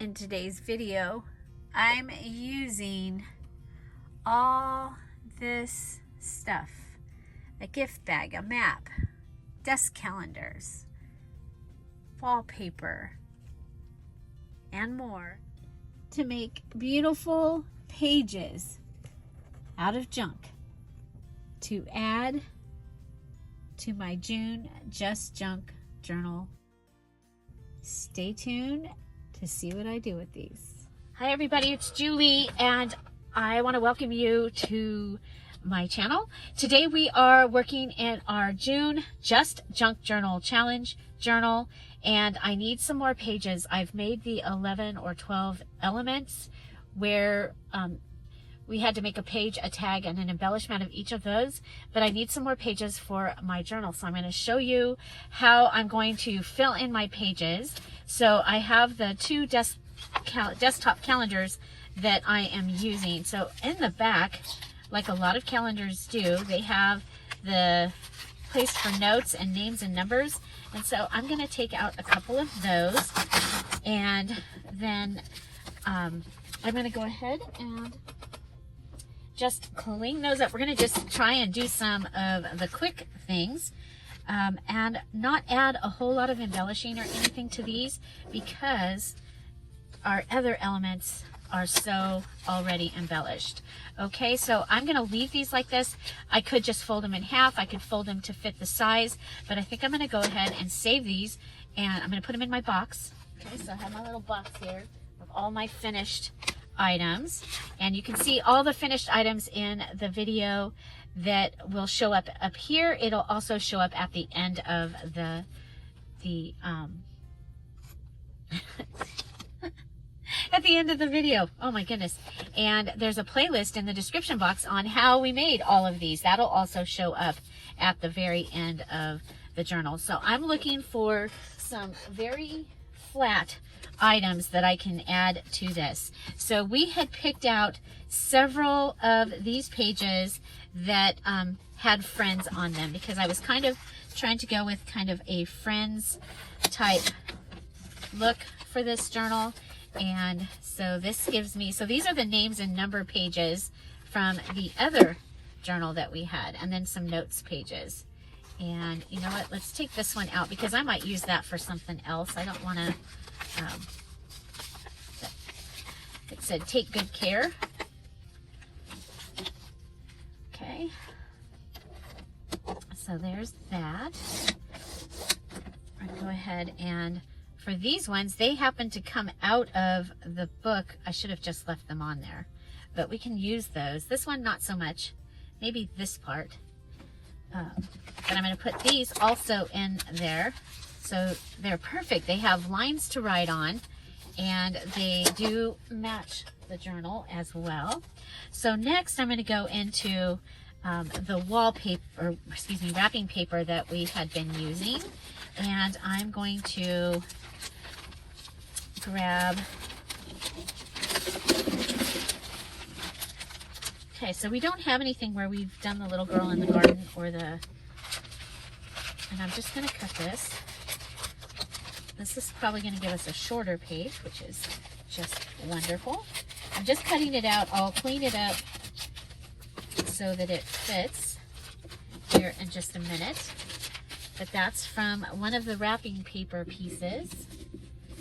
In today's video, I'm using all this stuff, a gift bag, a map, desk calendars, wallpaper, and more to make beautiful pages out of junk to add to my June Just Junk journal. Stay tuned to see what I do with these. Hi everybody, it's Julie and I want to welcome you to my channel. Today we are working in our June Just Junk Journal Challenge journal, and I need some more pages. I've made the 11 or 12 elements where we had to make a page, a tag, and an embellishment of each of those, but I need some more pages for my journal. So I'm going to show you how I'm going to fill in my pages. So I have the two desktop calendars that I am using. So in the back, like a lot of calendars do, they have the place for notes and names and numbers. And so I'm going to take out a couple of those, and then I'm going to go ahead and just clean those up. We're going to just try and do some of the quick things and not add a whole lot of embellishing or anything to these, because our other elements are so already embellished. Okay, so I'm going to leave these like this. I could just fold them in half. I could fold them to fit the size, but I think I'm going to go ahead and save these, and I'm going to put them in my box. Okay, so I have my little box here of all my finished items, and you can see all the finished items in the video that will show up here. It'll also show up at the end of the at the end of the video. Oh my goodness. And there's a playlist in the description box on how we made all of these. That'll also show up at the very end of the journal. So I'm looking for some very flat items that I can add to this. So we had picked out several of these pages that had friends on them, because I was kind of trying to go with kind of a friends type look for this journal. And so this gives me, so these are the names and number pages from the other journal that we had, and then some notes pages. And you know what, let's take this one out because I might use that for something else. I don't want to, it said take good care. Okay, so there's that. I'll go ahead, and for these ones, they happen to come out of the book. I should have just left them on there, but we can use those. This one, not so much. Maybe this part. But I'm going to put these also in there. So they're perfect. They have lines to write on, and they do match the journal as well. So next I'm going to go into the wallpaper, or excuse me, wrapping paper that we had been using. And I'm going to grab, okay, so we don't have anything where we've done the little girl in the garden or the, and I'm just going to cut this. This is probably going to give us a shorter page, which is just wonderful. I'm just cutting it out. I'll clean it up so that it fits here in just a minute. But that's from one of the wrapping paper pieces.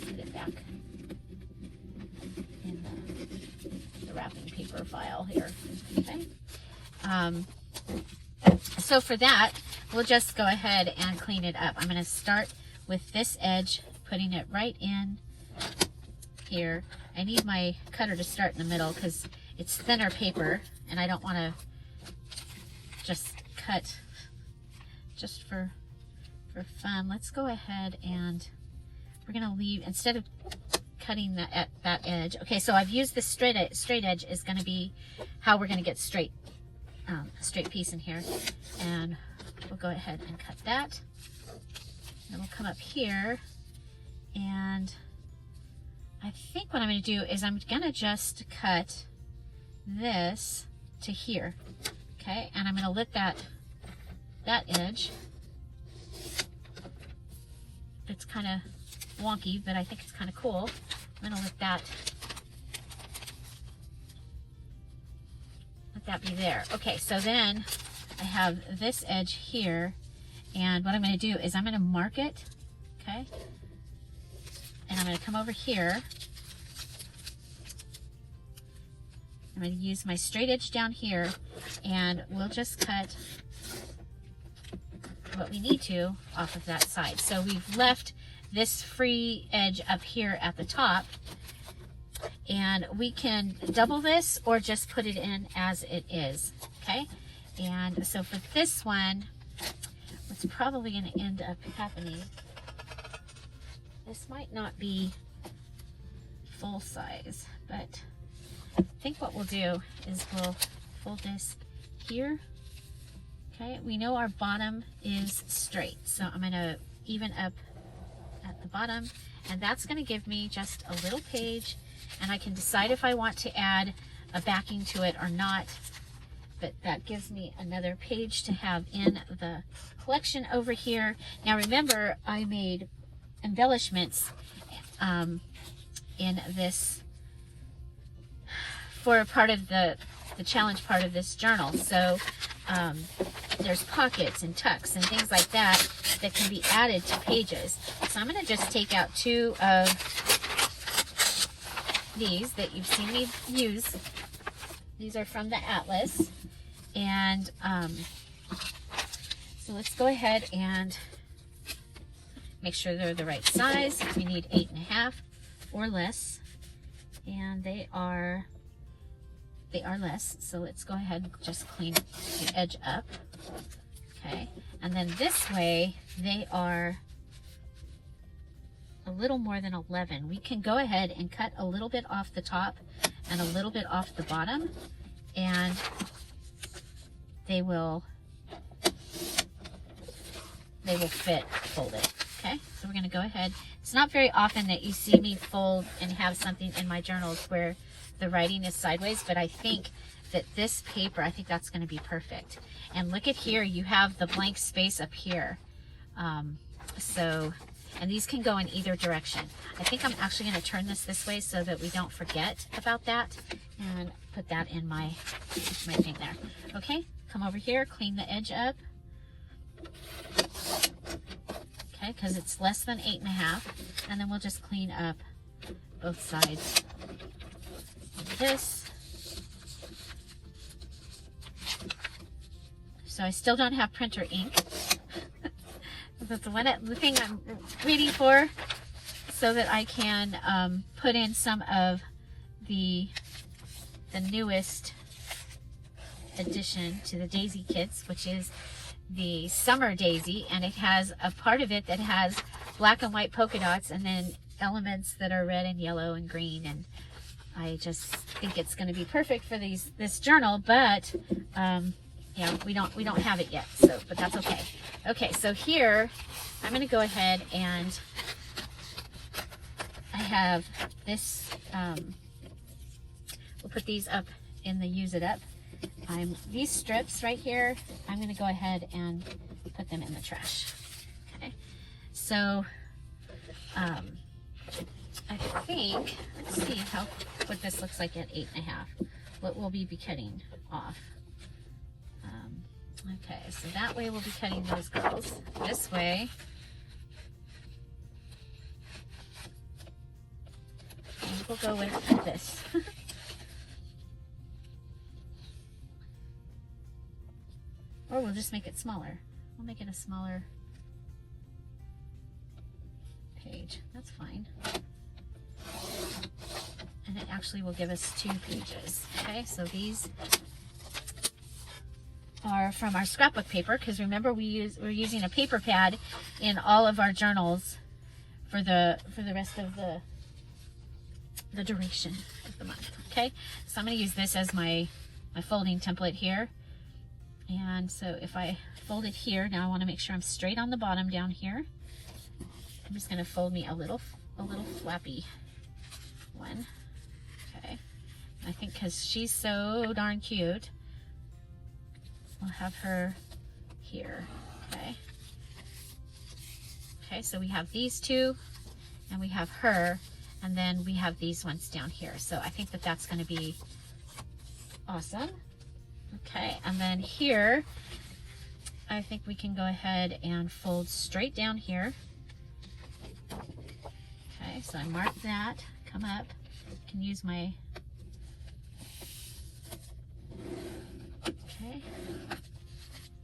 Put it back in the wrapping paper file here. Okay. So for that, we'll just go ahead and clean it up. I'm going to start with this edge, putting it right in here. I need my cutter to start in the middle because it's thinner paper, and I don't want to just cut just for fun. Let's go ahead, and we're going to leave, instead of cutting that edge. Okay, so I've used this straight edge is going to be how we're going to get straight piece in here, and we'll go ahead and cut that. And we'll come up here, and I think what I'm going to do is I'm going to just cut this to here. Okay, and I'm going to let that edge, it's kind of wonky, but I think it's kind of cool. I'm gonna let that be there. Okay, so then I have this edge here, and what I'm gonna do is I'm gonna mark it, okay? And I'm gonna come over here. I'm going to use my straight edge down here, and we'll just cut what we need to off of that side. So we've left this free edge up here at the top, and we can double this or just put it in as it is, okay? And so for this one, what's probably going to end up happening, this might not be full size, but I think what we'll do is we'll fold this here. Okay, we know our bottom is straight, so I'm going to even up at the bottom, and that's going to give me just a little page, and I can decide if I want to add a backing to it or not, but that gives me another page to have in the collection over here. Now remember, I made embellishments in this for a part of the challenge part of this journal. So there's pockets and tucks and things like that that can be added to pages. So I'm going to just take out 2 of these that you've seen me use. These are from the Atlas. And so let's go ahead and make sure they're the right size. We need 8.5 or less. And they are less, so let's go ahead and just clean the edge up. Okay, and then this way they are a little more than 11. We can go ahead and cut a little bit off the top and a little bit off the bottom, and they will fit folded. Okay, so we're going to go ahead. It's not very often that you see me fold and have something in my journals where the writing is sideways, but I think that this paper, I think that's going to be perfect. And look at here, you have the blank space up here. And these can go in either direction. I think I'm actually going to turn this way so that we don't forget about that, and put that in my thing there. Okay, come over here, clean the edge up. Okay, because it's less than 8.5, and then we'll just clean up both sides of this. So I still don't have printer ink. That's the thing I'm waiting for, so that I can put in some of the newest addition to the daisy kits, which is the summer daisy, and it has a part of it that has black and white polka dots, and then elements that are red and yellow and green, and I just think it's going to be perfect for this journal, but yeah, we don't have it yet, so but that's okay. Okay, so here I'm going to go ahead and I have this. We'll put these up in the Use It Up. These strips right here, I'm going to go ahead and put them in the trash. Okay, so I think, let's see what this looks like at 8.5. What we'll be cutting off. Okay, so that way we'll be cutting those girls. This way, and we'll go with this. Or we'll just make it smaller. We'll make it a smaller page. That's fine. And it actually will give us 2 pages. Okay, so these are from our scrapbook paper, because remember we're using a paper pad in all of our journals for the rest of the duration of the month. Okay, so I'm going to use this as my folding template here. And so if I fold it here, now I want to make sure I'm straight on the bottom down here. I'm just going to fold me a little flappy one. Okay, I think because she's so darn cute, we'll have her here. Okay. Okay, so we have these 2, and we have her, And then we have these ones down here. So I think that that's going to be awesome. Okay, and then here, I think we can go ahead and fold straight down here. Okay, so I marked that, come up, can use my, okay,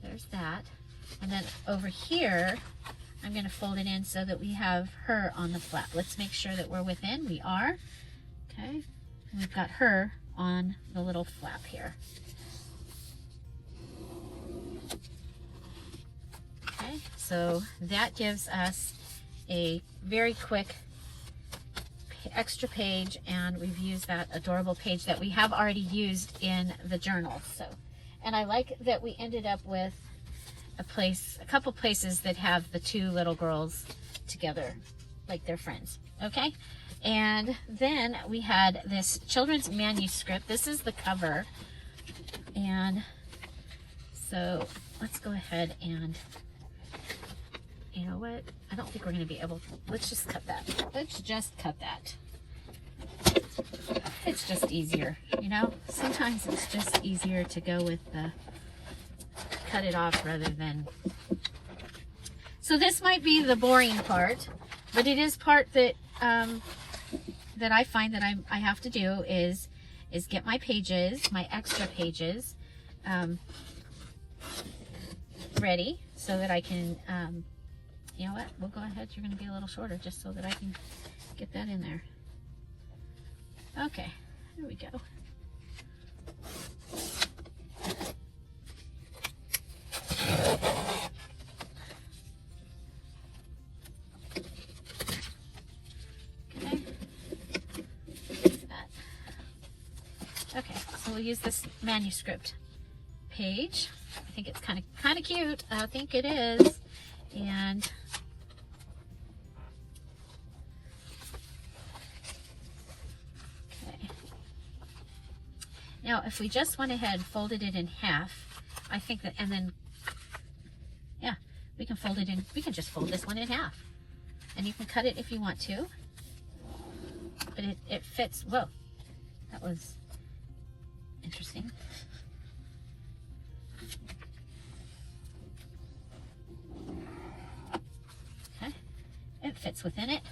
there's that. And then over here, I'm going to fold it in so that we have her on the flap. Let's make sure that we're within. We are. Okay, and we've got her on the little flap here. Okay, so that gives us a very quick extra page, and we've used that adorable page that we have already used in the journal. So, and I like that we ended up with a couple places that have the two little girls together like they're friends. Okay, and then we had this children's manuscript. This is the cover, and so let's go ahead and, you know what, I don't think we're going to be able to, let's just cut that. Let's just cut that. It's just easier, you know, sometimes it's just easier to go with the cut it off rather than. So this might be the boring part, but it is part that that I find that I have to do is get my pages, my extra pages, ready so that I can, you know what, we'll go ahead, you're going to be a little shorter just so that I can get that in there. Okay, there we go. Okay, so we'll use this manuscript page. I think it's kind of cute. I think it is. And okay. Now, if we just went ahead and folded it in half, I think that, and then yeah, we can fold it in. We can just fold this one in half, and you can cut it if you want to. But it fits. Whoa, that was interesting. Okay, it fits within it.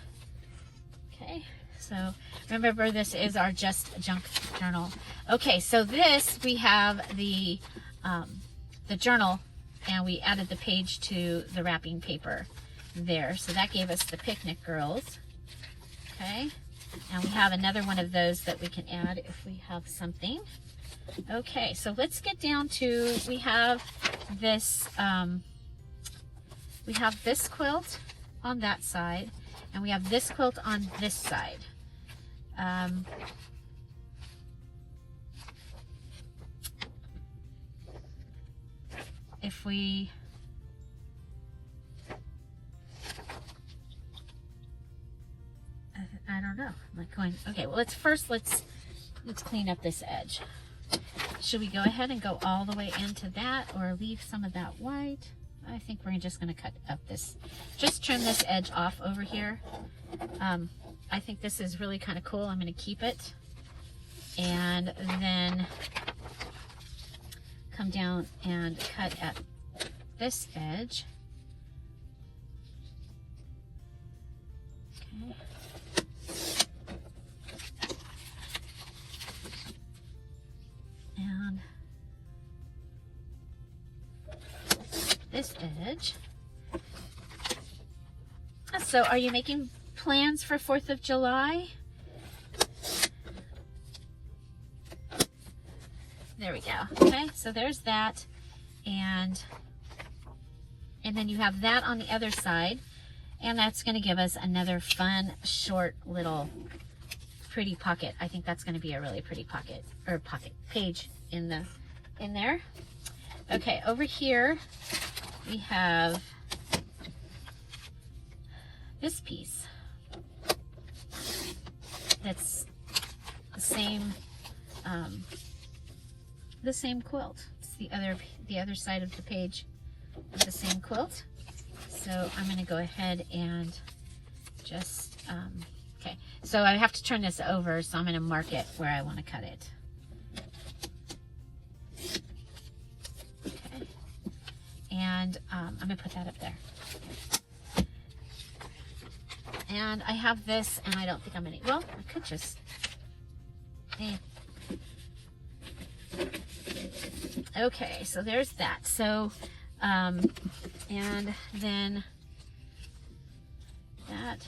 Okay, so remember this is our Just Junk journal. Okay, so this we have the journal, and we added the page to the wrapping paper there. So that gave us the picnic girls. Okay, and we have another one of those that we can add if we have something. Okay, so let's get down to, we have this quilt on that side, and we have this quilt on this side. If we, I don't know, I'm like going, okay, well, let's clean up this edge. Should we go ahead and go all the way into that, or leave some of that white? I think we're just going to cut up this, just trim this edge off over here. I think this is really kind of cool. I'm going to keep it, and then come down and cut at this edge. Okay. And this edge. So are you making plans for 4th of July? There we go. Okay, so there's that, and then you have that on the other side, and that's going to give us another fun, short, little, pretty pocket. I think that's going to be a really pretty pocket, or pocket page in there. Okay, over here we have this piece. That's the same quilt. It's the other side of the page of the same quilt. So I'm going to go ahead and just okay. So I have to turn this over, so I'm going to mark it where I want to cut it. Okay. And I'm going to put that up there. And I have this, and I don't think I'm going to, well, I could just, Okay, so there's that. So, and then that,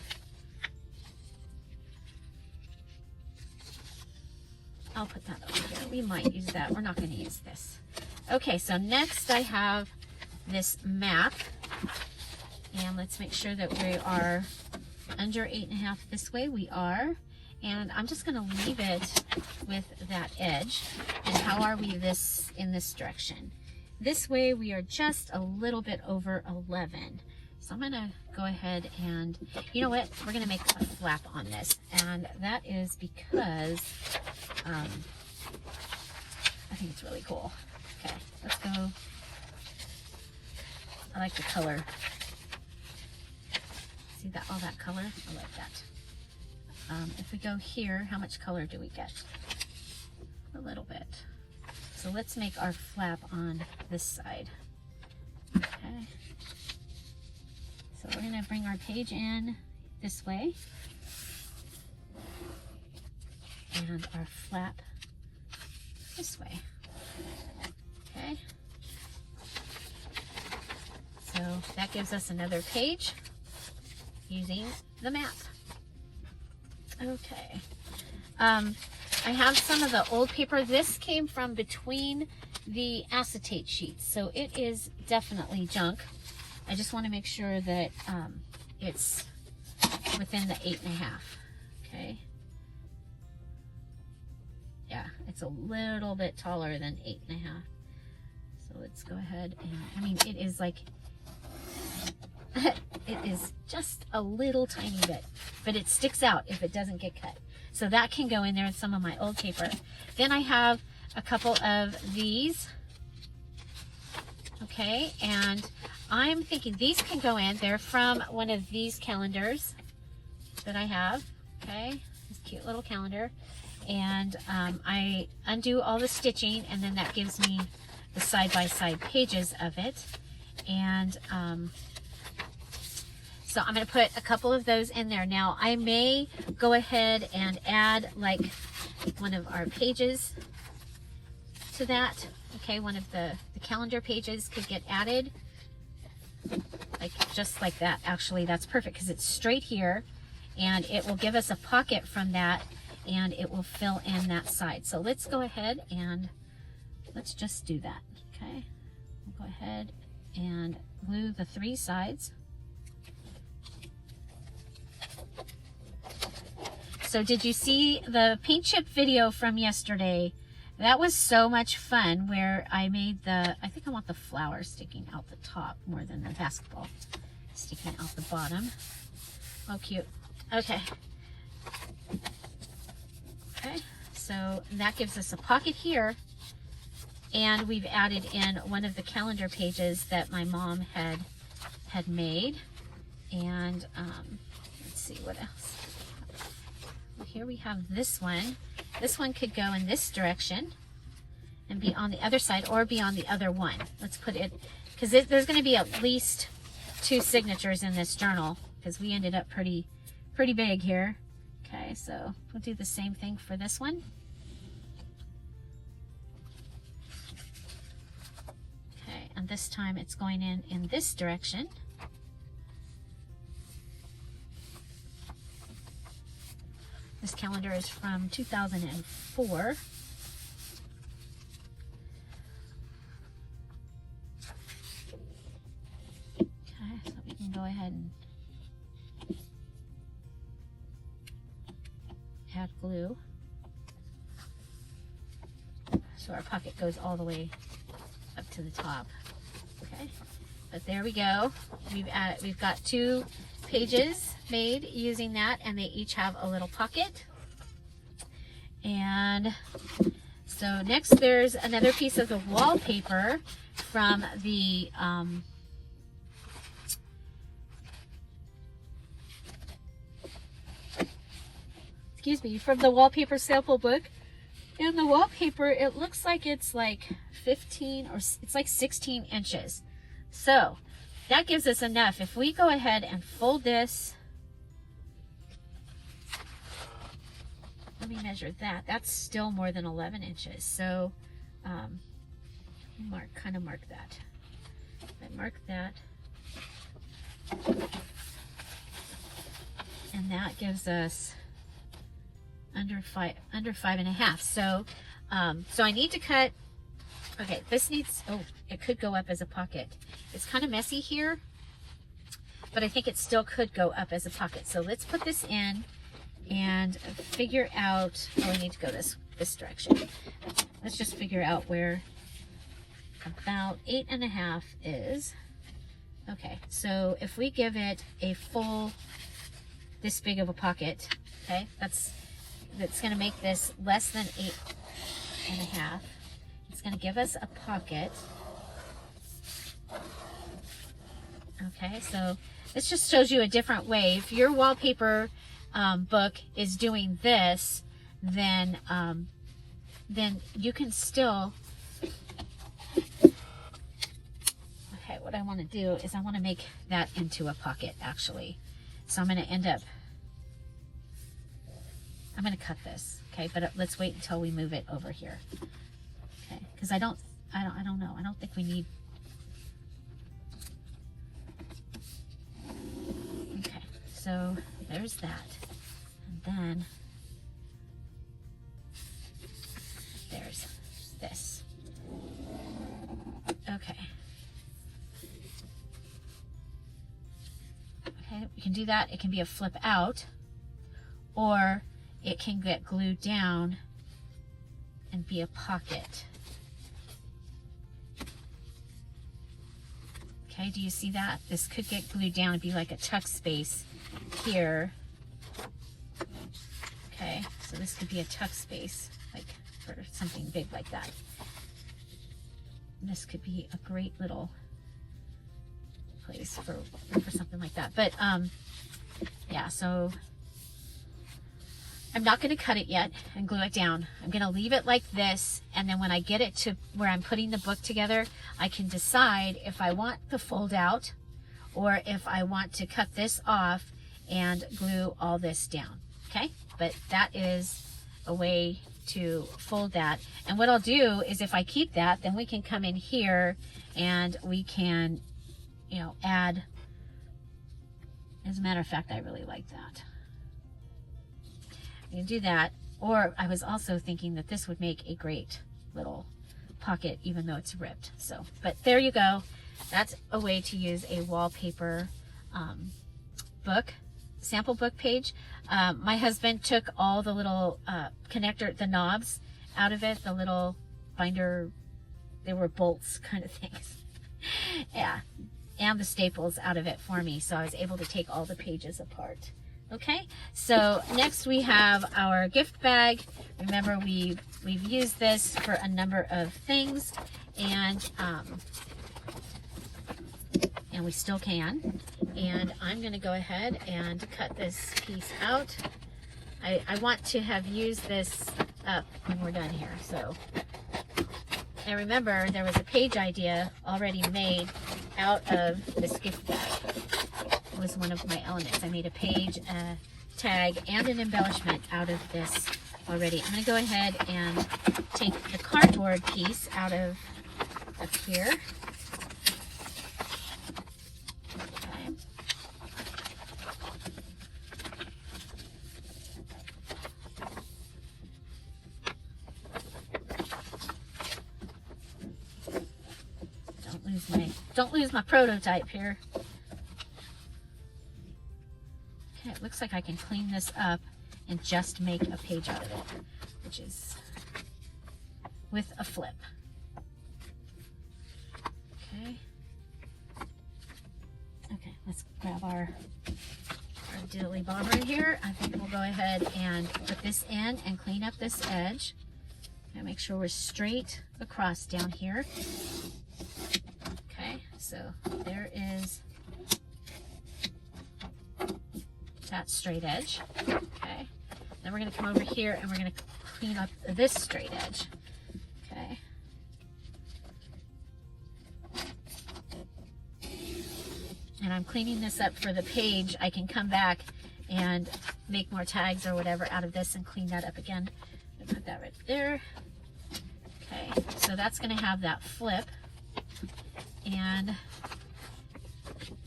I'll put that over here. We might use that. We're not going to use this. Okay, so next I have this map, and let's make sure that we are under 8.5 this way. We are. And I'm just going to leave it with that edge. And how are we this in this direction? This way we are just a little bit over 11. So I'm going to go ahead and, you know what? We're going to make a flap on this. And that is because I think it's really cool. Okay, let's go. I like the color. See that, all that color? I like that. If we go here, how much color do we get? A little bit. So let's make our flap on this side. Okay. So we're going to bring our page in this way. And our flap this way. Okay. So that gives us another page using the map. Okay. I have some of the old paper. This came from between the acetate sheets, so it is definitely junk. I just want to make sure that it's within the 8.5. Okay. Yeah, it's a little bit taller than 8.5. So let's go ahead and, I mean, it is like, it is just a little tiny bit, but it sticks out if it doesn't get cut. So that can go in there in some of my old paper. Then I have a couple of these. Okay, and I'm thinking these can go in. They're from one of these calendars that I have. Okay, this cute little calendar. And I undo all the stitching, and then that gives me the side-by-side pages of it. And so I'm going to put a couple of those in there. Now, I may go ahead and add like one of our pages to that. Okay, one of the calendar pages could get added. Like just like that. Actually, that's perfect because it's straight here, and it will give us a pocket from that, and it will fill in that side. So let's go ahead and let's just do that. Okay, we'll go ahead and glue the 3 sides. So did you see the paint chip video from yesterday? That was so much fun, where I made the, I think I want the flower sticking out the top more than the basketball sticking out the bottom. Oh, cute. Okay. Okay, so that gives us a pocket here, and we've added in one of the calendar pages that my mom had made. And let's see what else. Here we have this one. This one could go in this direction and be on the other side, or be on the other one. Let's put it, because there's going to be at least 2 signatures in this journal, because we ended up pretty big here. Okay, so we'll do the same thing for this one. Okay, and this time it's going in this direction. This calendar is from 2004. Okay, so we can go ahead and add glue. So our pocket goes all the way up to the top. Okay, but there we go. We've got 2 pages made using that, and they each have a little pocket. And so next there's another piece of the wallpaper from the excuse me, from the wallpaper sample book. And the wallpaper, it looks like it's like 15 or it's like 16 inches. So that gives us enough. If we go ahead and fold this, let me measure that. That's still more than 11 inches. So kind of mark that. I mark that. And that gives us under 5.5. So so I need to cut. Okay, this needs, oh, it could go up as a pocket. It's kind of messy here, but I think it still could go up as a pocket. So let's put this in and figure out, oh, we need to go this direction. Let's just figure out where about 8.5 is. Okay, so if we give it a full, this big of a pocket, okay, that's going to make this less than 8.5. It's going to give us a pocket. Okay, so this just shows you a different way. If your wallpaper book is doing this, then you can still. Okay, what I want to do is I want to make that into a pocket actually. So I'm going to I'm going to cut this, okay? But let's wait until we move it over here, okay? Because I don't know. I don't think we need. Okay, so there's that, and then there's this. Okay. Okay, we can do that. It can be a flip out, or it can get glued down and be a pocket. Okay, do you see that? This could get glued down and be like a tuck space here. Okay, so this could be a tuck space, like for something big like that. And this could be a great little place for something like that. But yeah, so I'm not going to cut it yet and glue it down. I'm going to leave it like this, and then when I get it to where I'm putting the book together, I can decide if I want the fold out or if I want to cut this off and glue all this down. Okay, but that is a way to fold that. And what I'll do is if I keep that, then we can come in here and we can, you know, add. As a matter of fact, I really like that. You can do that, or I was also thinking that this would make a great little pocket even though it's ripped. So, but there you go. That's a way to use a wallpaper book, sample book page. My husband took all the little connector, the knobs out of it, the little binder, they were bolts kind of things. Yeah, and the staples out of it for me, so I was able to take all the pages apart. Okay, so next we have our gift bag. Remember, we've used this for a number of things, and we still can. And I'm going to go ahead and cut this piece out. I want to have used this up when we're done here. So, and remember, there was a page idea already made out of this gift bag. Was one of my elements. I made a page, a tag, and an embellishment out of this already. I'm going to go ahead and take the cardboard piece out of up here. Okay. Don't lose my prototype here. It looks like I can clean this up and just make a page out of it, which is with a flip. Okay. Okay, let's grab our diddly bob right here. I think we'll go ahead and put this in and clean up this edge. And make sure we're straight across down here. Okay, so there is that straight edge. Okay, Then we're going to come over here and we're going to clean up this straight edge. Okay. And I'm cleaning this up for the page. I can come back and make more tags or whatever out of this and clean that up again. I'm gonna put that right there. Okay, so that's gonna have that flip. And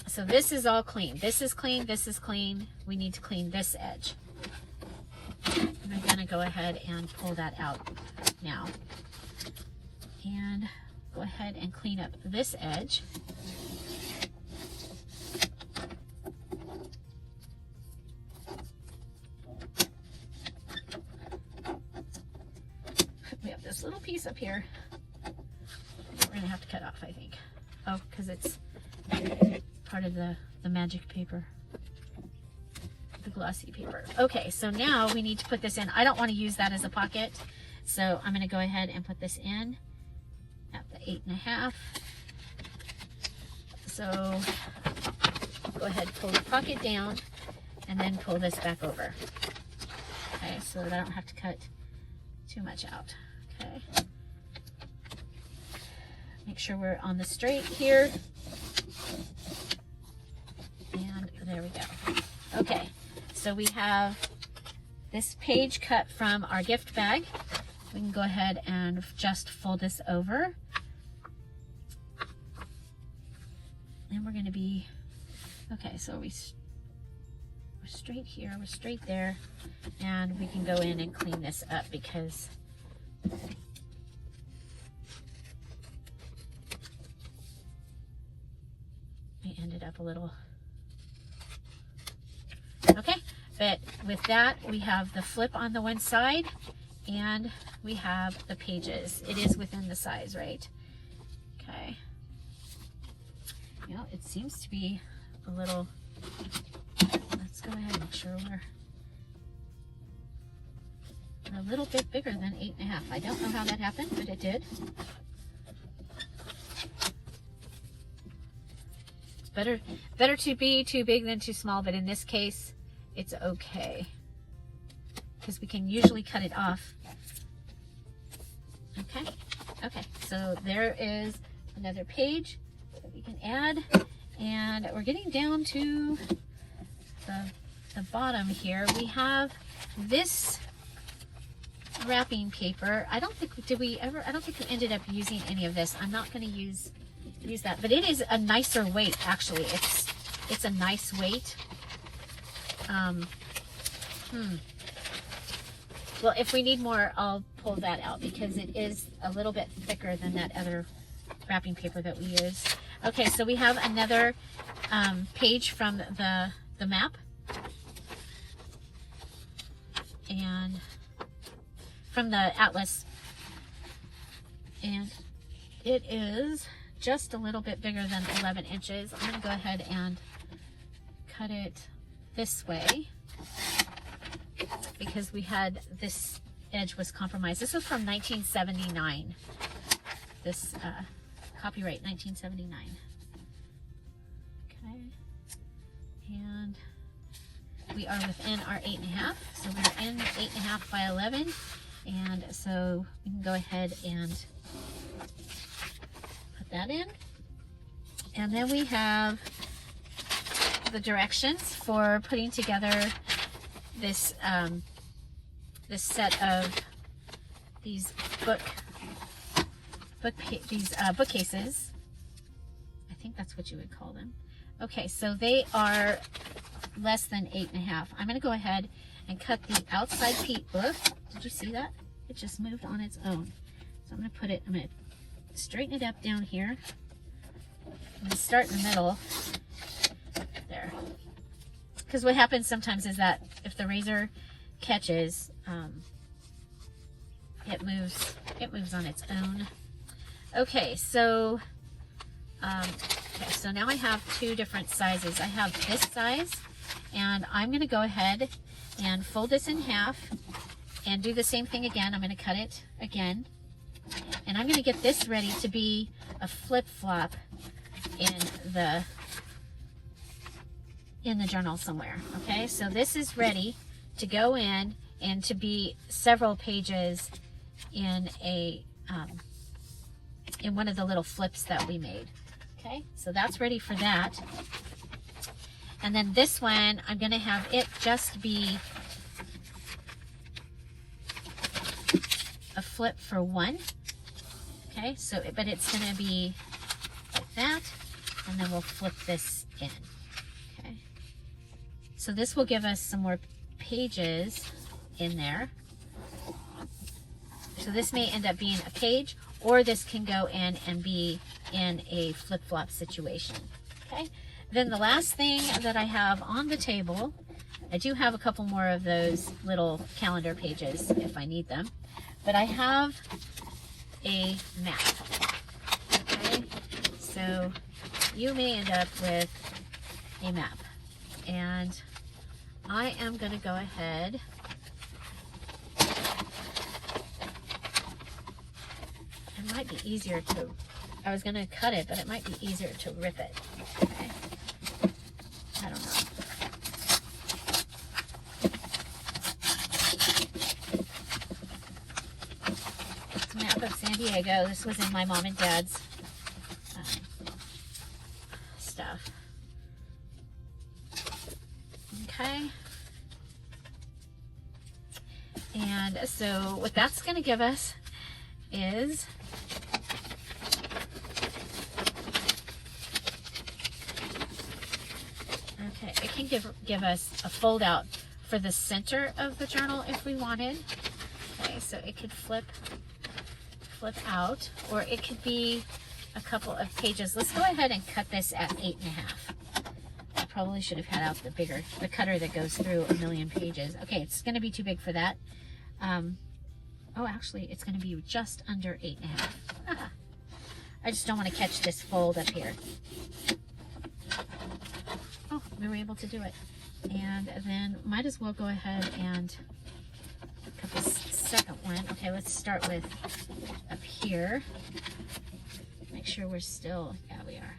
so this is all clean. This is clean, this is clean. We need to clean this edge. And I'm gonna go ahead and pull that out now. And go ahead and clean up this edge. We have this little piece up here. We're gonna have to cut off, I think. Oh, because it's part of the magic paper, the glossy paper. Okay, so now we need to put this in. I don't want to use that as a pocket, so I'm gonna go ahead and put this in at the 8.5. So go ahead, pull the pocket down, and then pull this back over. Okay, so that I don't have to cut too much out. Okay. Make sure we're on the straight here. And there we go. Okay, so we have this page cut from our gift bag. We can go ahead and just fold this over. And we're going to be, okay, so we're straight here, we're straight there, and we can go in and clean this up because I ended up a little, okay, but with that we have the flip on the one side and we have the pages. It is within the size, right? Okay. You know, it seems to be a little, let's go ahead and make sure we're a little bit bigger than 8.5. I don't know how that happened, but it did. It's better to be too big than too small, but in this case, it's okay. Because we can usually cut it off. Okay, okay, so there is another page that we can add, and we're getting down to the bottom here. We have this wrapping paper. I don't think, I don't think we ended up using any of this. I'm not going to use that, but it is a nicer weight, actually. It's a nice weight. Well, if we need more, I'll pull that out because it is a little bit thicker than that other wrapping paper that we used. Okay, so we have another page from the map. And from the atlas, and it is just a little bit bigger than 11 inches. I'm going to go ahead and cut it this way because we had this edge was compromised. This was from 1979. This copyright 1979. Okay, and we are within our 8.5, so we're in 8.5 by 11, and so we can go ahead and put that in. And then we have the directions for putting together this this set of these bookcases. I think that's what you would call them. Okay, so they are less than 8.5. I'm going to go ahead and cut the outside peat book. Did you see that? It just moved on its own. So I'm going to straighten it up down here. I'm going to start in the middle. There. Because what happens sometimes is that if the razor catches, it moves on its own. Okay, so so now I have two different sizes. I have this size, and I'm going to go ahead and fold this in half and do the same thing again. I'm going to cut it again, and I'm going to get this ready to be a flip-flop in the journal somewhere. Okay, so this is ready to go in and to be several pages in a in one of the little flips that we made. Okay, so that's ready for that. And then this one, I'm going to have it just be a flip for one. Okay, so but it's going to be like that, and then we'll flip this in. Okay, so this will give us some more pages in there. So this may end up being a page, or this can go in and be in a flip-flop situation. Okay, then the last thing that I have on the table, I do have a couple more of those little calendar pages if I need them, but I have a map. Okay, so you may end up with a map, and I am going to go ahead it might be easier to, I was going to cut it, but it might be easier to rip it. Okay, I don't know. It's a map of San Diego. This was in my mom and dad's stuff. Okay. And so what that's going to give us is okay, it can give us a fold out for the center of the journal if we wanted. Okay, so it could flip out, or it could be a couple of pages. Let's go ahead and cut this at 8.5. I probably should have had out the cutter that goes through a million pages. Okay, it's going to be too big for that. Oh, actually, it's going to be just under 8.5. I just don't want to catch this fold up here. Oh, we were able to do it. And then might as well go ahead and cut this second one. Okay, let's start with up here. Make sure we're still, yeah, we are.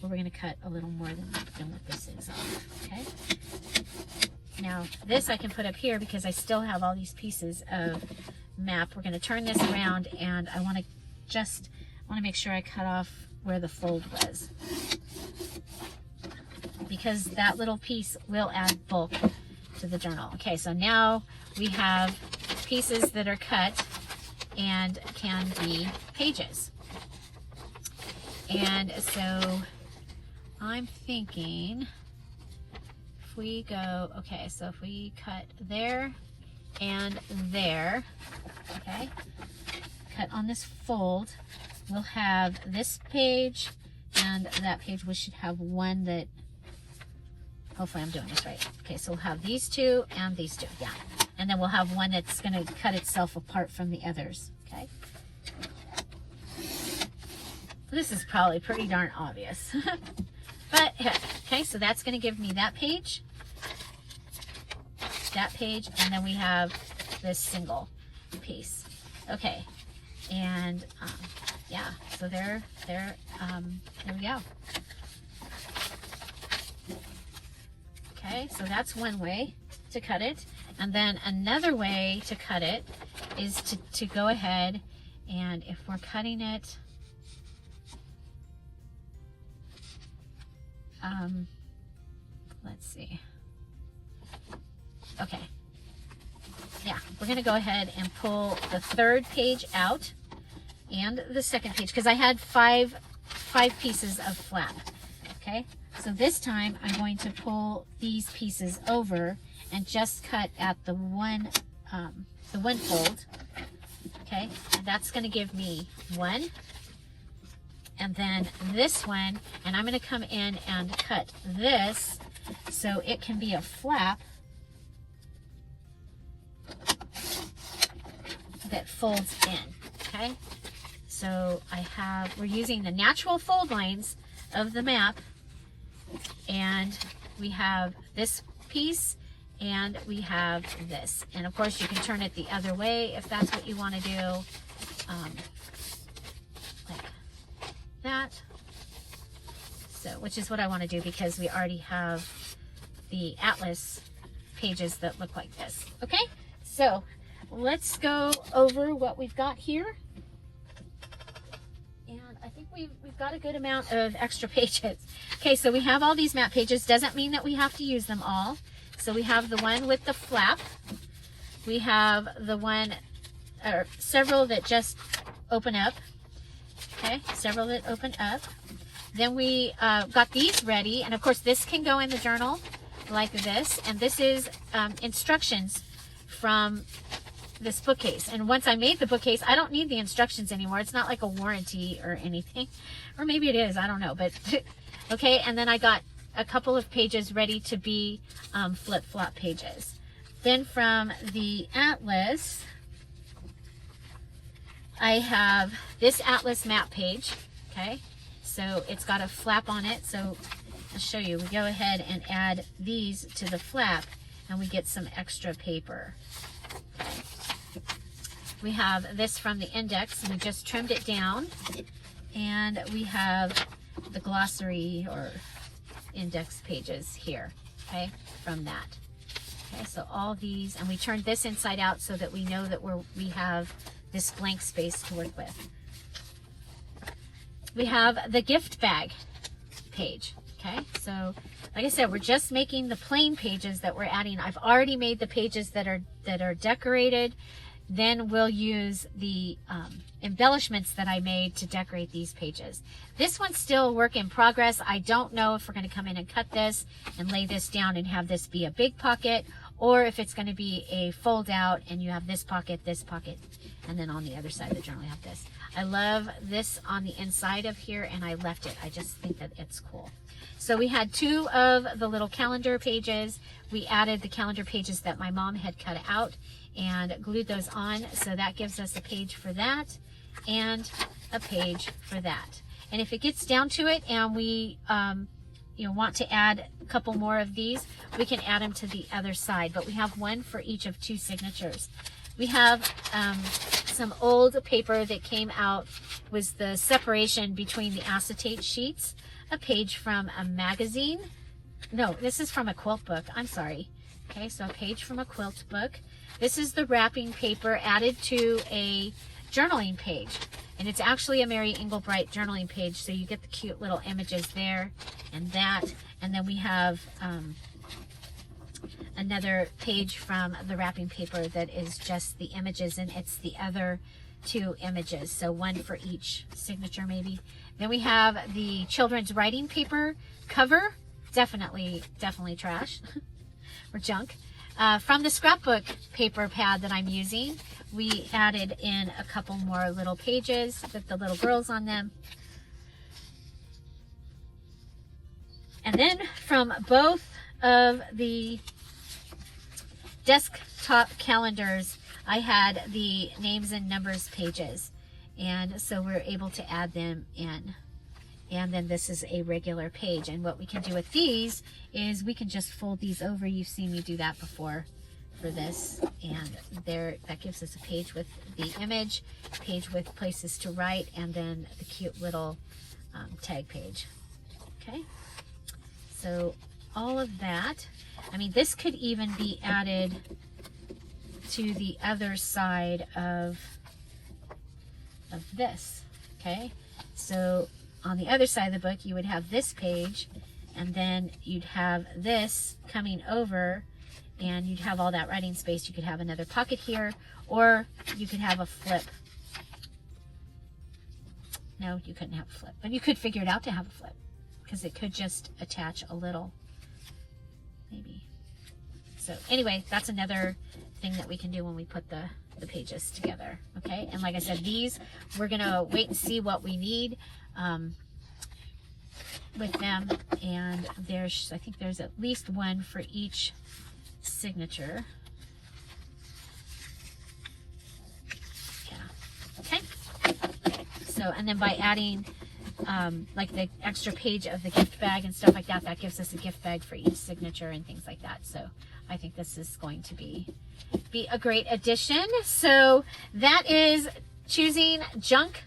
Well, we're going to cut a little more than what this is off, okay? Now, this I can put up here because I still have all these pieces of map. We're going to turn this around, and I want to make sure I cut off where the fold was, because that little piece will add bulk to the journal. Okay, so now we have pieces that are cut and can be pages. And so I'm thinking if we go, okay, so if we cut there and there, okay, cut on this fold, we'll have this page and that page. We should have one that, hopefully I'm doing this right. Okay, so we'll have these two and these two, yeah. And then we'll have one that's going to cut itself apart from the others, okay? This is probably pretty darn obvious. But, okay, so that's going to give me that page, and then we have this single piece. Okay, and yeah, so there we go. Okay, so that's one way to cut it. And then another way to cut it is to go ahead, and if we're cutting it, let's see. Okay. Yeah, we're going to go ahead and pull the third page out and the second page, because I had five pieces of flap. Okay, so this time I'm going to pull these pieces over and just cut at the one fold. Okay, and that's going to give me one. And then this one, and I'm going to come in and cut this so it can be a flap that folds in. Okay, so we're using the natural fold lines of the map, and we have this piece and we have this, and of course you can turn it the other way if that's what you want to do, like that. So, which is what I want to do, because we already have the atlas pages that look like this. Okay, so let's go over what we've got here. And I think we've got a good amount of extra pages. Okay, so we have all these map pages. Doesn't mean that we have to use them all. So we have the one with the flap. We have the one, or several that just open up. Okay, several that open up. Then we got these ready. And of course, this can go in the journal like this. And this is instructions from this bookcase. And once I made the bookcase, I don't need the instructions anymore. It's not like a warranty or anything, or maybe it is, I don't know, but okay. And then I got a couple of pages ready to be flip-flop pages. Then from the atlas, I have this atlas map page. Okay, so it's got a flap on it. So I'll show you. We go ahead and add these to the flap and we get some extra paper. Okay. We have this from the index, and we just trimmed it down. And we have the glossary or index pages here, okay, from that. Okay, so all these, and we turned this inside out so that we know that we have this blank space to work with. We have the gift bag page, okay? So, like I said, we're just making the plain pages that we're adding. I've already made the pages that are decorated. Then we'll use the embellishments that I made to decorate these pages. This one's still a work in progress. I don't know if we're going to come in and cut this and lay this down and have this be a big pocket, or if it's going to be a fold out and you have this pocket, and then on the other side of the journal you have this. I love this on the inside of here, and I left it. I just think that it's cool. So we had 2 of the little calendar pages. We added the calendar pages that my mom had cut out and glued those on. So that gives us a page for that and a page for that. And if it gets down to it and we want to add a couple more of these, we can add them to the other side. But we have one for each of 2 signatures. We have some old paper that came out, was the separation between the acetate sheets, a page from a magazine. No, this is from a quilt book. I'm sorry. Okay, so a page from a quilt book. This is the wrapping paper added to a journaling page. And it's actually a Mary Engelbright journaling page, so you get the cute little images there and that. And then we have another page from the wrapping paper that is just the images, and it's the other 2 images. So one for each signature maybe. Then we have the children's writing paper cover. Definitely trash or junk. From the scrapbook paper pad that I'm using, we added in a couple more little pages with the little girls on them. And then from both of the desktop calendars, I had the names and numbers pages. And so we're able to add them in. And then this is a regular page. And what we can do with these is we can just fold these over. You've seen me do that before for this. And there, that gives us a page with the image, page with places to write, and then the cute little tag page. Okay. So all of that. I mean, this could even be added to the other side of this. Okay. So on the other side of the book, you would have this page, and then you'd have this coming over, and you'd have all that writing space. You could have another pocket here, or you could have a flip. No, you couldn't have a flip, but you could figure it out to have a flip, because it could just attach a little, maybe. So anyway, that's another thing that we can do when we put the pages together. Okay, and like I said, these, we're gonna wait and see what we need with them, and I think there's at least one for each signature. Yeah. Okay. So, and then by adding like the extra page of the gift bag and stuff like that, that gives us a gift bag for each signature and things like that. So I think this is going to be a great addition. So that is choosing junk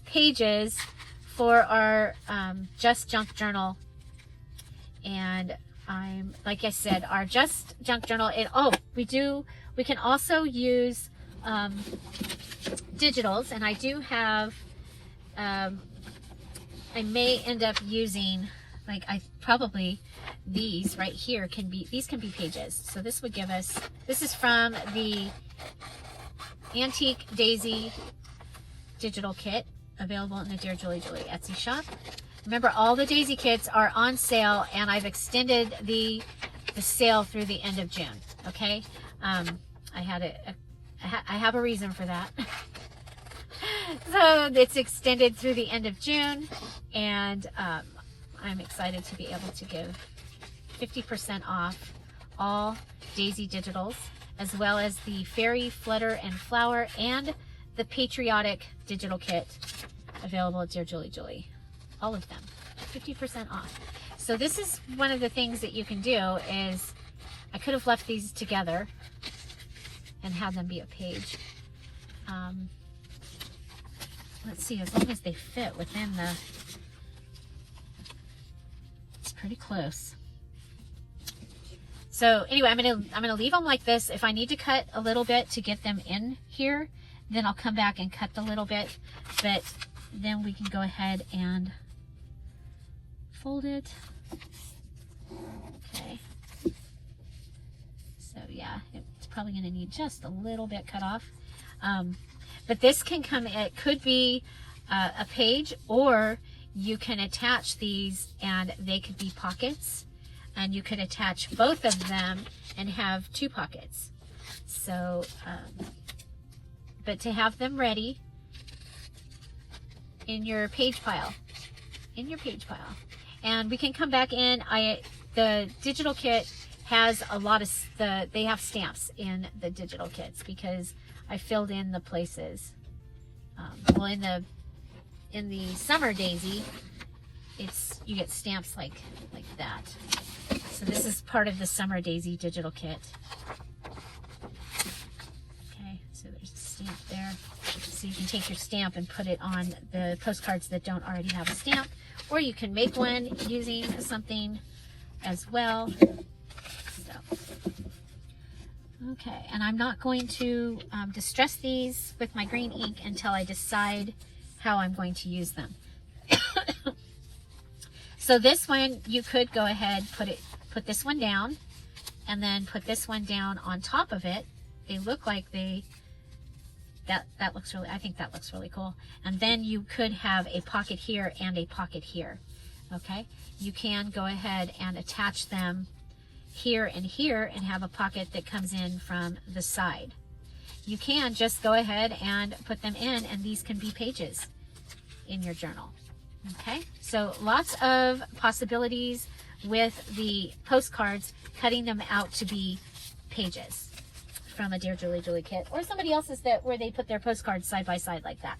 pages for our Just Junk journal. And I'm, like I said, our Just Junk Journal. We can also use digitals, and I do have, I may end up using, like, these right here these can be pages. So this would give us, this is from the Antique Daisy digital kit, available in the Dear Julie Etsy shop. Remember, all the daisy kits are on sale, and I've extended the sale through the end of June. Okay, I have a reason for that. So it's extended through the end of June, and I'm excited to be able to give 50% off all daisy digitals, as well as the fairy, flutter, and flower, and the patriotic digital kit, available at Dear Julie. All of them, 50% off. So this is one of the things that you can do is, I could have left these together and had them be a page. Let's see, as long as they fit within the, it's pretty close. So anyway, I'm gonna leave them like this. If I need to cut a little bit to get them in here, then I'll come back and cut the little bit, but then we can go ahead and fold it. Okay. So yeah, it's probably gonna need just a little bit cut off. But this can come, it could be a page, or you can attach these and they could be pockets, and you could attach both of them and have 2 pockets. So, but to have them ready in your page pile, and we can come back in. The digital kit has a lot of, they have stamps in the digital kits, because I filled in the places. Well, in the summer daisy, you get stamps like that. So this is part of the summer daisy digital kit. Okay, so there's a stamp there. So you can take your stamp and put it on the postcards that don't already have a stamp, or you can make one using something as well. So, okay, and I'm not going to distress these with my green ink until I decide how I'm going to use them. So this one, you could go ahead, put this one down, and then put this one down on top of it. They look like that looks really, I think that looks really cool. And then you could have a pocket here and a pocket here. Okay, you can go ahead and attach them here and have a pocket that comes in from the side. You can just go ahead and put them in, and these can be pages in your journal. Okay, so lots of possibilities with the postcards, cutting them out to be pages from a Dear Julie kit, or somebody else's where they put their postcards side by side like that.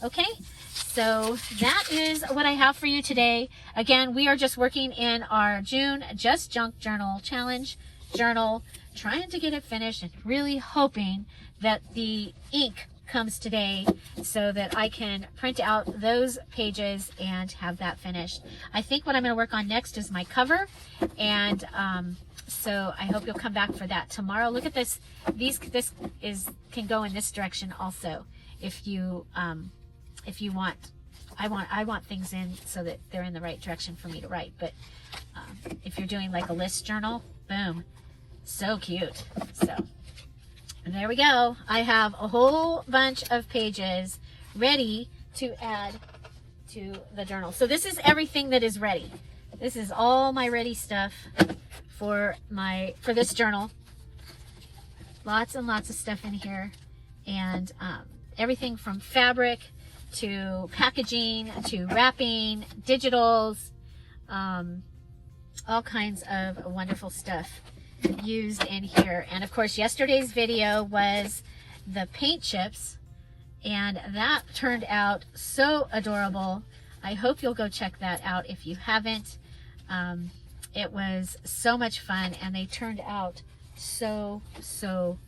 Okay, so that is what I have for you today. Again, we are just working in our June Just Junk Journal Challenge journal, trying to get it finished and really hoping that the ink comes today so that I can print out those pages and have that finished. I think what I'm going to work on next is my cover, and so I hope you'll come back for that tomorrow. Look at this. This can go in this direction also if you want. I want things in so that they're in the right direction for me to write. But if you're doing like a list journal, boom, so cute. So. And there we go. I have a whole bunch of pages ready to add to the journal. So this is everything that is ready. This is all my ready stuff for this journal. Lots and lots of stuff in here, and everything from fabric to packaging to wrapping, digitals, all kinds of wonderful stuff used in here. And of course, yesterday's video was the paint chips, and that turned out so adorable. I hope you'll go check that out if you haven't. It was so much fun, and they turned out so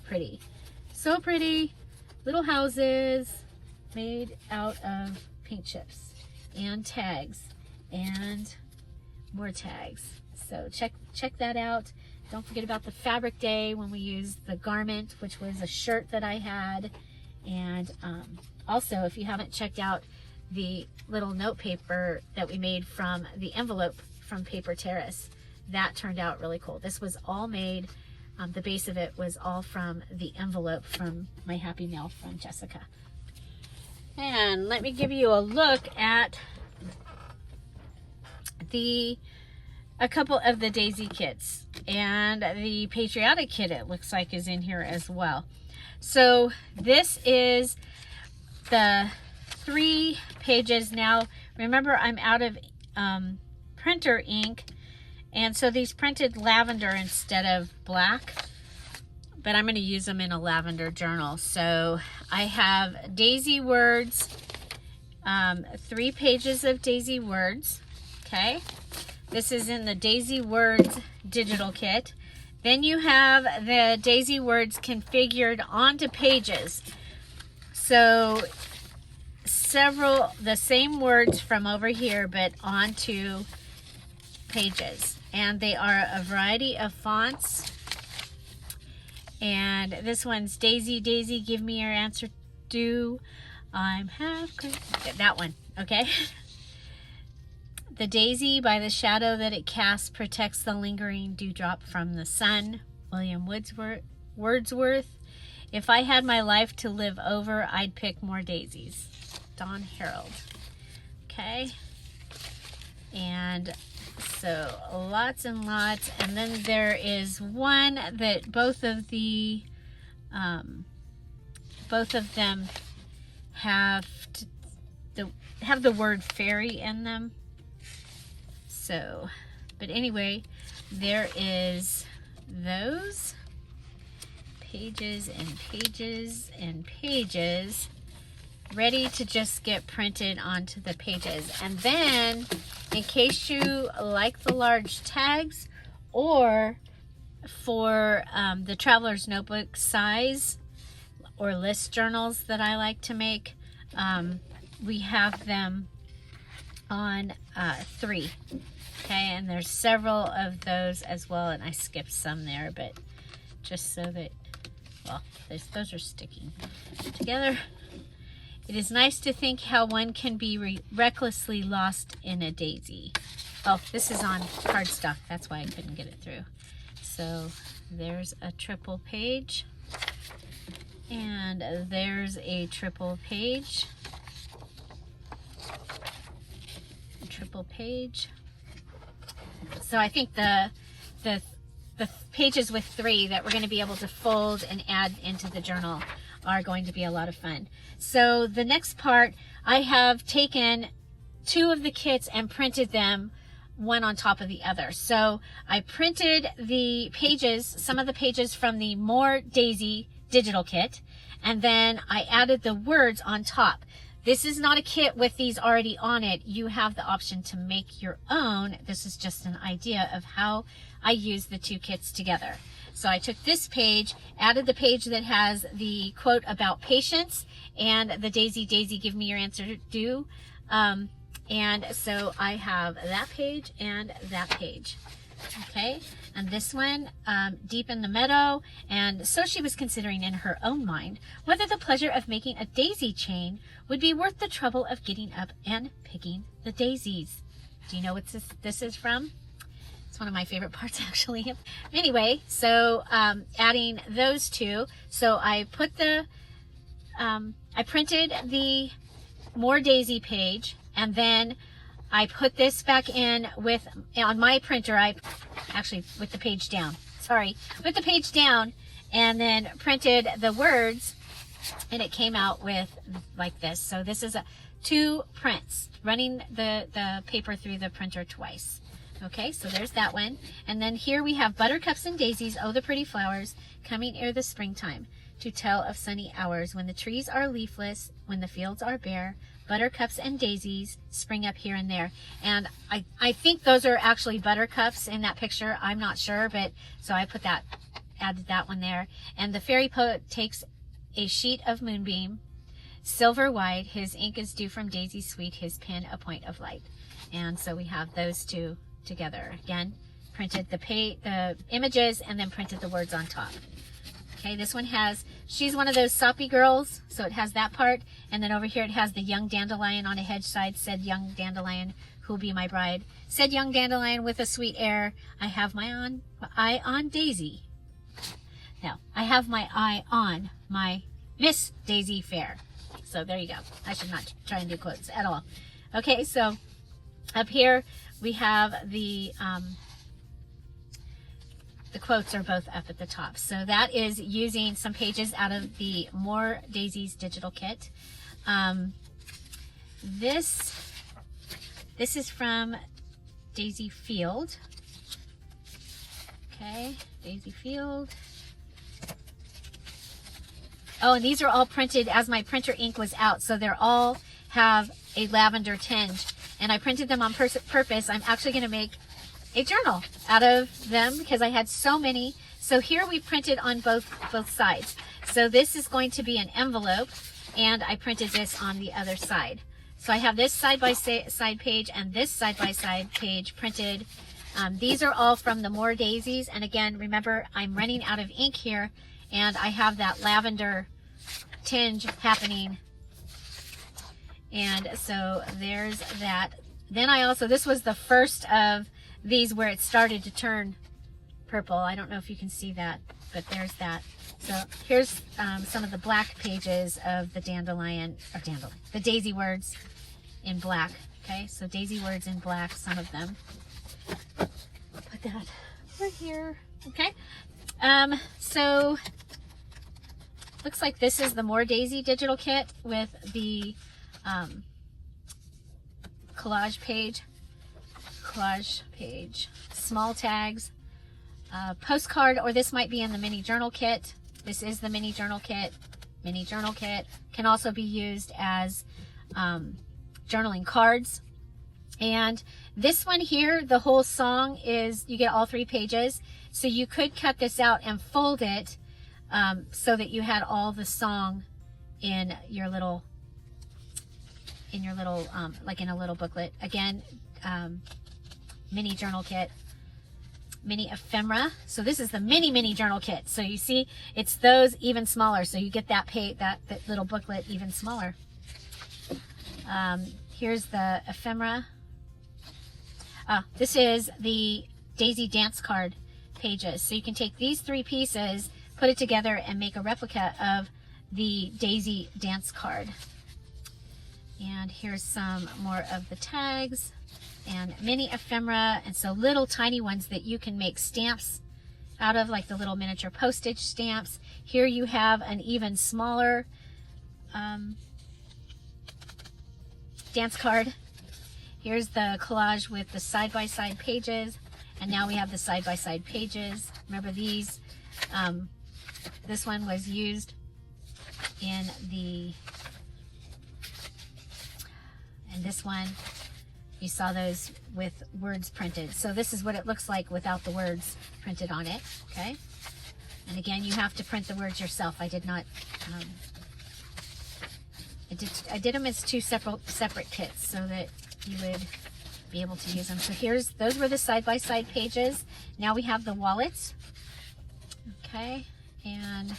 pretty. So pretty little houses made out of paint chips and tags and more tags. So check that out. Don't forget about the fabric day when we used the garment, which was a shirt that I had. And also, if you haven't checked out the little note paper that we made from the envelope from Paper Terrace, that turned out really cool. This was all made, the base of it was all from the envelope from my Happy Mail from Jessica. And let me give you a look at a couple of the daisy kits, and the patriotic kit, it looks like, is in here as well. So this is the 3 pages. Now remember, I'm out of printer ink, and so these printed lavender instead of black, but I'm going to use them in a lavender journal. So I have daisy words, 3 pages of daisy words. Okay, this is in the Daisy Words digital kit. Then you have the Daisy Words configured onto pages. So the same words from over here, but onto pages. And they are a variety of fonts. And this one's Daisy, Daisy, give me your answer, do. I'm half crazy. That one, okay? The daisy, by the shadow that it casts, protects the lingering dewdrop from the sun. William Wordsworth. If I had my life to live over, I'd pick more daisies. Don Harold. Okay. And so lots and lots. And then there is one that both of them have the word fairy in them. So, but anyway, there is those pages and pages and pages ready to just get printed onto the pages. And then, in case you like the large tags, or for the Traveler's Notebook size or list journals that I like to make, we have them on 3. Okay, and there's several of those as well, and I skipped some there, but just so that, well, those are sticking together. It is nice to think how one can be recklessly lost in a daisy. Oh, this is on cardstock, that's why I couldn't get it through. So there's a triple page, and there's a triple page. Triple page. So I think the pages with 3 that we're going to be able to fold and add into the journal are going to be a lot of fun. So the next part, I have taken 2 of the kits and printed them one on top of the other. So I printed the pages, some of the pages from the More Daisy digital kit, and then I added the words on top. This is not a kit with these already on it. You have the option to make your own. This is just an idea of how I use the 2 kits together. So I took this page, added the page that has the quote about patience, and the Daisy, Daisy, give me your answer, do. And so I have that page and that page. Okay, and this one, Deep in the Meadow. And so she was considering in her own mind whether the pleasure of making a daisy chain would be worth the trouble of getting up and picking the daisies. Do you know what this is from? It's one of my favorite parts, actually. Anyway, so adding those 2. So I put I printed the More Daisy page, and then I put this back in on my printer, with the page down, with the page down, and then printed the words, and it came out with like this. So this is 2 prints, running the paper through the printer twice. Okay, so there's that one. And then here we have buttercups and daisies, oh the pretty flowers, coming ere the springtime, to tell of sunny hours, when the trees are leafless, when the fields are bare, buttercups and daisies spring up here and there. And I think those are actually buttercups in that picture. I'm not sure, but so I added that one there. And the fairy poet takes a sheet of moonbeam, silver white, his ink is dew from daisy sweet, his pen a point of light. And so we have those 2 together. Again, printed the images and then printed the words on top. Okay, this one has, she's one of those soppy girls, so it has that part. And then over here it has the young dandelion on a hedge side, said young dandelion, who'll be my bride. Said young dandelion with a sweet air, I have my eye on Daisy. No, I have my eye on my Miss Daisy Fair. So there you go. I should not try and do quotes at all. Okay, so up here we have the quotes are both up at the top. So that is using some pages out of the More Daisies digital kit. This is from Daisy Field. Okay, Daisy Field. Oh, and these are all printed as my printer ink was out, so they're all have a lavender tinge. And I printed them on purpose. I'm actually going to make a journal out of them because I had so many. So here we printed on both sides. So this is going to be an envelope, and I printed this on the other side. So I have this side-by-side page and this side-by-side page printed. These are all from the More Daisies. And again, remember, I'm running out of ink here, and I have that lavender tinge happening. And so there's that. Then I also, this was the first of these where it started to turn purple. I don't know if you can see that, but there's that. So here's some of the black pages of the the daisy words in black. Okay, so daisy words in black, some of them. Put that right here. Okay, so looks like this is the More Daisy digital kit with the collage page, small tags, postcard, or this might be in the mini journal kit. This is the mini journal kit. Mini journal kit can also be used as journaling cards. And this one here, the whole song is, you get all 3 pages. So you could cut this out and fold it so that you had all the song in your little, like in a little booklet. Again, mini journal kit, mini ephemera. So this is the mini journal kit. So you see, it's those even smaller. So you get that little booklet even smaller. Here's the ephemera. This is the Daisy dance card pages. So you can take these 3 pieces, put it together, and make a replica of the Daisy dance card. And here's some more of the tags and mini ephemera, and so little tiny ones that you can make stamps out of, like the little miniature postage stamps. Here you have an even smaller dance card. Here's the collage with the side-by-side pages, and now we have the side-by-side pages. Remember these, this one was used in the, and this one, you saw those with words printed. So this is what it looks like without the words printed on it, okay? And again, you have to print the words yourself. I did not, I did them as 2 separate kits so that you would be able to use them. So those were the side-by-side pages. Now we have the wallets, okay? And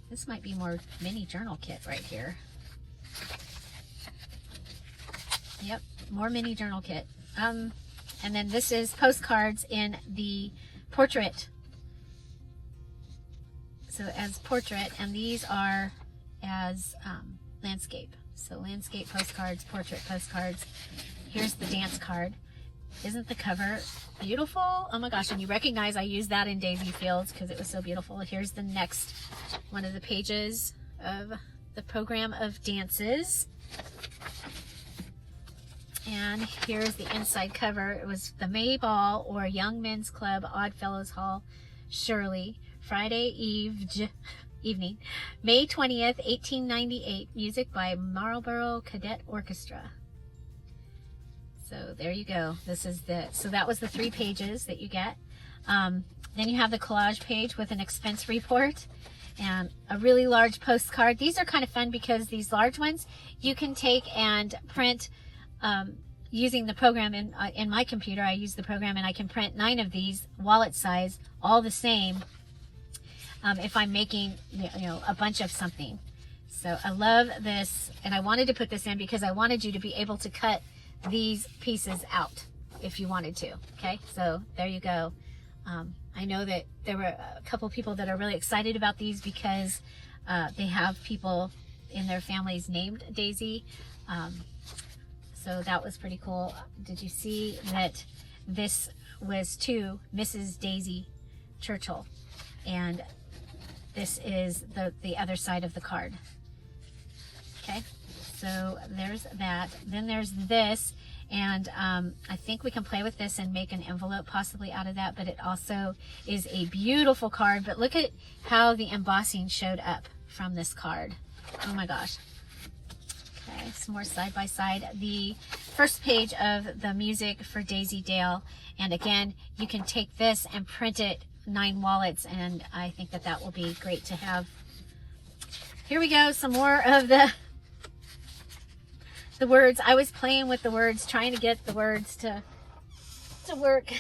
this might be more mini journal kit right here. Yep, more mini journal kit. And then this is postcards in the portrait. So as portrait, and these are as landscape. So landscape postcards, portrait postcards. Here's the dance card. Isn't the cover beautiful? Oh my gosh, and you recognize I used that in Daisy Fields because it was so beautiful. Here's the next one of the pages of the program of dances. And here's the inside cover. It was the May Ball or Young Men's Club, Odd Fellows Hall, Shirley, Friday evening, May 20th, 1898. Music by Marlborough Cadet Orchestra. So there you go. This is so that was the 3 pages that you get. Then you have the collage page with an expense report and a really large postcard. These are kind of fun because these large ones you can take and print using the program in my computer. I use the program and I can print 9 of these wallet size, all the same, if I'm making, you know, a bunch of something. So I love this, and I wanted to put this in because I wanted you to be able to cut these pieces out if you wanted to. Okay, so there you go. I know that there were a couple people that are really excited about these because they have people in their families named Daisy. So that was pretty cool. Did you see that this was to Mrs. Daisy Churchill? And this is the other side of the card. Okay, so there's that. Then there's this, and I think we can play with this and make an envelope possibly out of that, but it also is a beautiful card. But look at how the embossing showed up from this card. Oh my gosh. Okay, some more side by side. The first page of the music for Daisy Dale, and again, you can take this and print it 9 wallets, and I think that that will be great to have. Here we go, some more of the words. I was playing with the words, trying to get the words to work.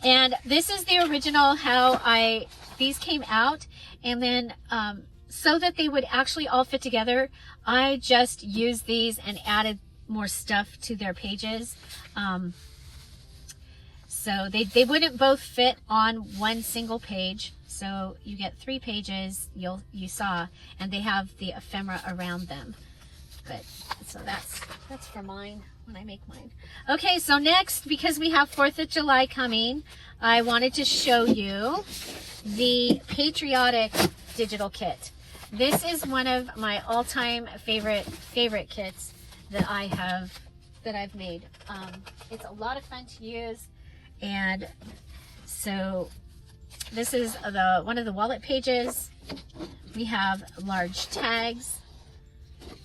And this is the original how these came out, and then so that they would actually all fit together, I just used these and added more stuff to their pages. So they wouldn't both fit on one single page. So you get 3 pages you saw, and they have the ephemera around them. But so that's for mine when I make mine. Okay, so next, because we have 4th of July coming, I wanted to show you the Patriotic digital kit. This is one of my all-time favorite kits that I've made. It's a lot of fun to use, and so this is one of the wallet pages. We have large tags.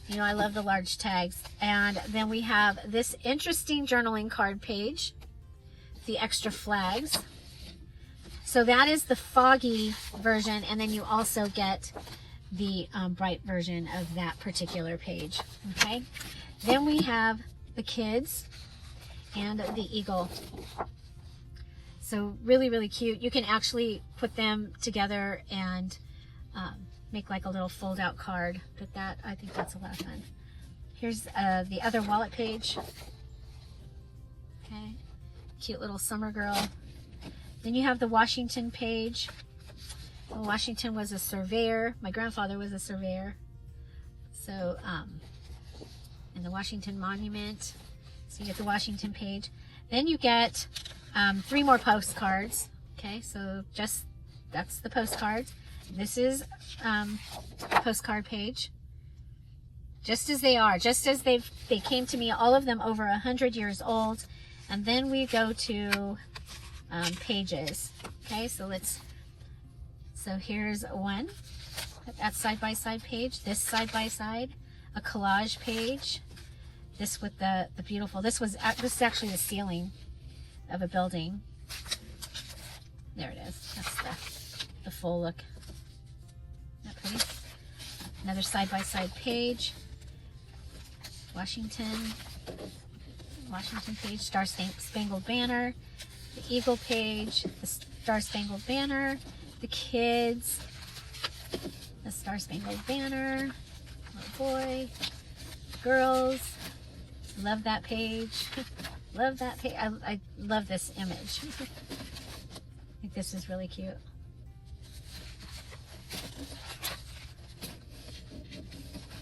You know, I love the large tags. And then we have this interesting journaling card page, the extra flags. So that is the foggy version, and then you also get the bright version of that particular page. Okay, then we have the kids and the eagle. So really, really cute. You can actually put them together and make like a little fold out card. But I think that's a lot of fun. Here's the other wallet page. Okay, cute little summer girl. Then you have the Washington page. Well, Washington was a surveyor. My grandfather was a surveyor. So, and the Washington Monument. So you get the Washington page. Then you get 3 more postcards. Okay, so that's the postcards. This is a postcard page. Just as they are, just as they came to me, all of them over 100 years old. And then we go to pages. Okay, so here's one. That side-by-side page. This side-by-side. A collage page. This with the beautiful. This is actually the ceiling of a building. There it is. That's the full look. Isn't that pretty? Another side-by-side page. Washington page. Star-Spangled Banner. The Eagle page. The Star-Spangled Banner. The kids. The Star-Spangled Banner. Little boy. Girls. Love that page. Love that page. I love this image. I think this is really cute.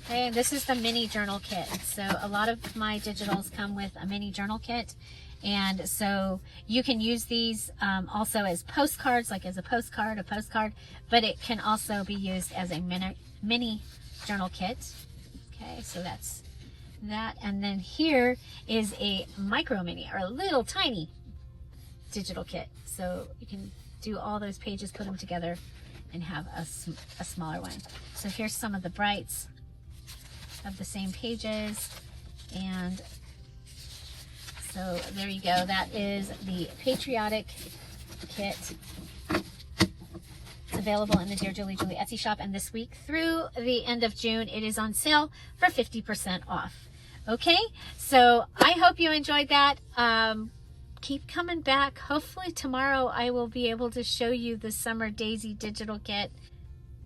Okay, and this is the mini journal kit. So a lot of my digitals come with a mini journal kit. And so you can use these also as postcards, like as a postcard, but it can also be used as a mini journal kit. Okay, so that's that. And then here is a micro mini, or a little tiny digital kit. So you can do all those pages, put them together, and have a smaller one. So here's some of the brights of the same pages. And so there you go. That is the Patriotic kit. It's available in the Dear Julie Etsy shop, and this week through the end of June, it is on sale for 50% off. Okay, so I hope you enjoyed that. Keep coming back. Hopefully tomorrow I will be able to show you the Summer Daisy digital kit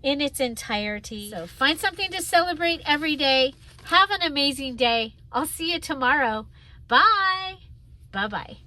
in its entirety. So find something to celebrate every day. Have an amazing day. I'll see you tomorrow. Bye. Bye-bye.